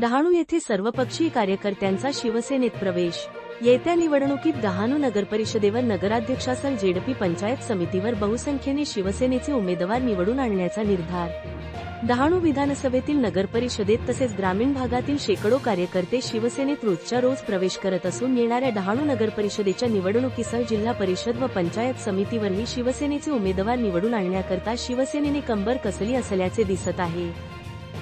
डहाणू येथे सर्वपक्षीय कार्यकर्त्यांचा शिवसेनेत प्रवेश। येत्या निवडणुकीत डहाणू नगरपरिषदेवर नगराध्यक्षासह जेडपी पंचायत समितीवर बहुसंख्येने शिवसेनेचे उमेदवार निवडून आणण्याचा निर्धार। डहाणू विधानसभेतील नगरपरिषदेत तसेच ग्रामीण भागातील शेकडो कार्यकर्ते शिवसेनेत रोजच्या रोज प्रवेश करत असून येणाऱ्या डहाणू नगरपरिषदेच्या निवडणुकीसह जिल्हा परिषद व पंचायत समितीवरही शिवसेनेचे उमेदवार निवडून आणण्याकरता शिवसेनेने कंबर कसली असल्याचे दिसत आहे।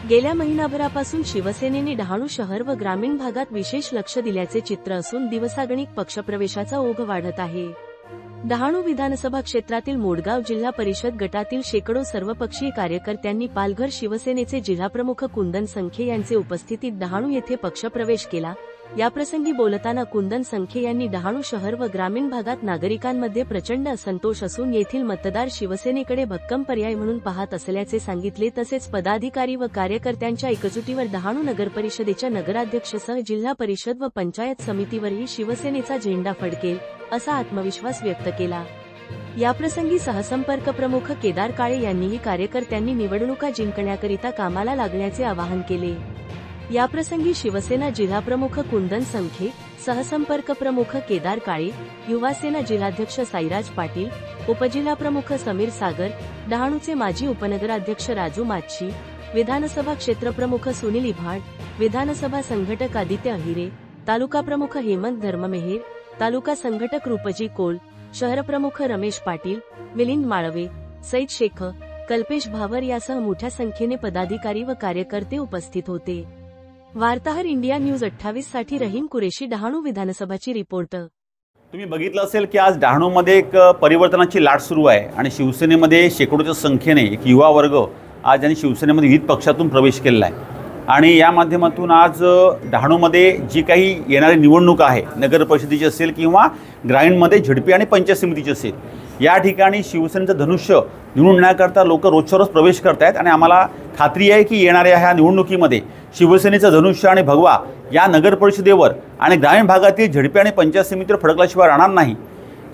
गेल्या महिनाभरापासून शिवसेनेने डहाणू शहर व ग्रामीण भागात विशेष लक्ष दिल्याचे चित्र असून दिवसागणिक पक्षप्रवेशाचा ओघ वाढत आहे। डहाणू विधानसभा क्षेत्रातील मोडगाव जिल्हा परिषद गटातील शेकडो सर्वपक्षीय कार्यकर्त्यांनी पालघर शिवसेनेचे जिल्हाप्रमुख कुंदन संखे यांचे उपस्थितीत डहाणू येथे पक्षप्रवेश केला। याप्रसंगी बोलताना कुंदन संखे यांनी डहाणू शहर व ग्रामीण भागात नागरिकांमध्ये प्रचंड असंतोष असून येथील मतदार शिवसेनेकडे भक्कम पर्याय म्हणून पाहत असल्याचे सांगितले। तसेच पदाधिकारी व कार्यकर्त्यांच्या एकजुटीवर डहाणू नगरपरिषदेच्या नगराध्यक्षसह जिल्हा परिषद व पंचायत समितीवरही शिवसेनेचा झेंडा फडकेल असा आत्मविश्वास व्यक्त केला। याप्रसंगी सहसंपर्क प्रमुख केदार काळे यांनीही कार्यकर्त्यांनी निवडणुका जिंकण्याकरिता कामाला लागण्याचे आवाहन केले। याप्रसंगी शिवसेना जिल्हाप्रमुख कुंदन संखे, सहसंपर्क प्रमुख केदार काळे, युवासेना जिल्हाध्यक्ष साईराज पाटील, उपजिल्हाप्रमुख समीर सागर, डहाणूचे माजी उपनगराध्यक्ष राजू माच्छी, विधानसभा क्षेत्रप्रमुख सुनील इभाड, विधानसभा संघटक आदित्य अहिरे, तालुका प्रमुख हेमंत धर्ममेहेर, तालुका संघटक रूपजी कोल, शहरप्रमुख रमेश पाटील, मिलिंद माळवे, सईद शेख, कल्पेश भावर यासह मोठ्या संख्येने पदाधिकारी व कार्यकर्ते उपस्थित होते। वार्ताहर इंडिया न्यूज 28 साठी रहीम कुरेशी, डहाणू विधानसभाची रिपोर्टर। तुम्ही बघितलं असेल की आज डहाणूमध्ये एक परिवर्तनाची लाट सुरू आहे आणि शिवसेनेमध्ये शेकडोच्या संख्येने एक युवा वर्ग आज यांनी शिवसेनेमध्ये विविध पक्षातून प्रवेश केलेला आहे आणि या माध्यमातून आज डहाणूमध्ये जी काही येणारी निवडणूक आहे, नगर परिषदेची असेल किंवा ग्रामीणमध्ये झडपी आणि पंचायत समितीची असेल, या ठिकाणी शिवसेनेचं धनुष्य निवडण्याकरता लोक रोजच्या रोज प्रवेश करत आहेत आणि आम्हाला खात्री आहे की येणाऱ्या ह्या निवडणुकीमध्ये शिवसेनेचं धनुष्य आणि भगवा या नगर परिषदेवर आणि ग्रामीण भागातील झडपी आणि पंचायत समितीवर फडकल्याशिवाय राहणार नाही।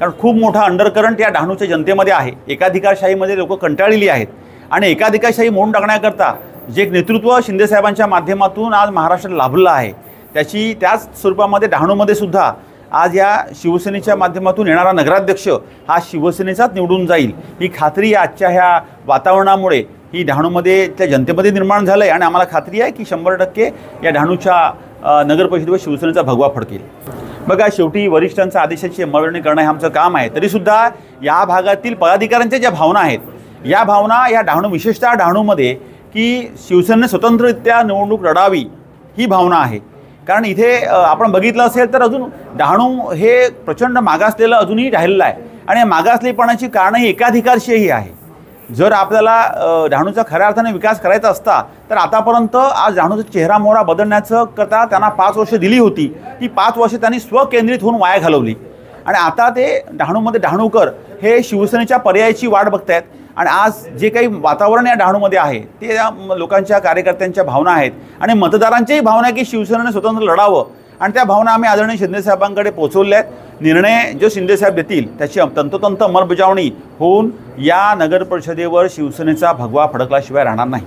कारण खूप मोठा अंडरकरंट या डहाणूच्या जनतेमध्ये आहे। एकाधिकारशाहीमध्ये लोक कंटाळलेली आहेत आणि एकाधिकारशाही मोडून टाकण्याकरता जे एक नेतृत्व शिंदेसाहेबांच्या माध्यमातून आज महाराष्ट्राला लाभलं आहे, त्याच स्वरूपामध्ये डहाणूमध्ये सुद्धा आज या शिवसेनेच्या माध्यमातून येणारा नगराध्यक्ष हा शिवसेनेचाच निवडून जाईल ही खात्री आजच्या ह्या वातावरणामुळे ही डहाणूमध्ये त्या जनतेमध्ये निर्माण झालं आहे आणि आम्हाला खात्री आहे की 100% या डहाणूच्या नगर परिषदेवर शिवसेनेचा भगवा फडकेल। बघा, शेवटी वरिष्ठांच्या आदेशाची अंमलबजावणी करणं हे आमचं काम आहे। तरीसुद्धा या भागातील पदाधिकाऱ्यांच्या ज्या भावना आहेत, या भावना या डहाणू विशेषतः डहाणूमध्ये की शिवसेनेने स्वतंत्ररित्या निवडणूक लढावी ही भावना आहे। कारण इथे आपण बघितलं असेल तर अजून डहाणू हे प्रचंड मागासलेलं अजूनही राहिलेलं आहे आणि मागासलेपणाची कारणं ही एकाधिकारशाही आहे। जर आपल्याला डहाणूचा खऱ्या अर्थाने विकास करायचा असता तर आतापर्यंत आज डहाणूचा चेहरा मोहरा बदलण्याचं करता त्यांना 5 वर्ष दिली होती। ती 5 वर्ष त्यांनी स्वकेंद्रित होऊन वाया घालवली आणि आता ते डहाणूमध्ये डहाणूकर हे शिवसेनेच्या पर्यायाची वाट बघतायत आणि आज जे काही वातावरण या डहाणूमध्ये आहे ते लोकांच्या कार्यकर्त्यांच्या भावना आहेत आणि मतदारांच्याही भावना आहे की शिवसेनेने स्वतंत्र लढावं आणि त्या भावना आम्ही आदरणीय शिंदेसाहेबांकडे पोहोचवल्या आहेत। निर्णय जो शिंदेसाहेब देतील त्याची तंतोतंत अंमलबजावणी होऊन या नगर परिषदेवर शिवसेनेचा भगवा फडकल्याशिवाय राहणार नाही।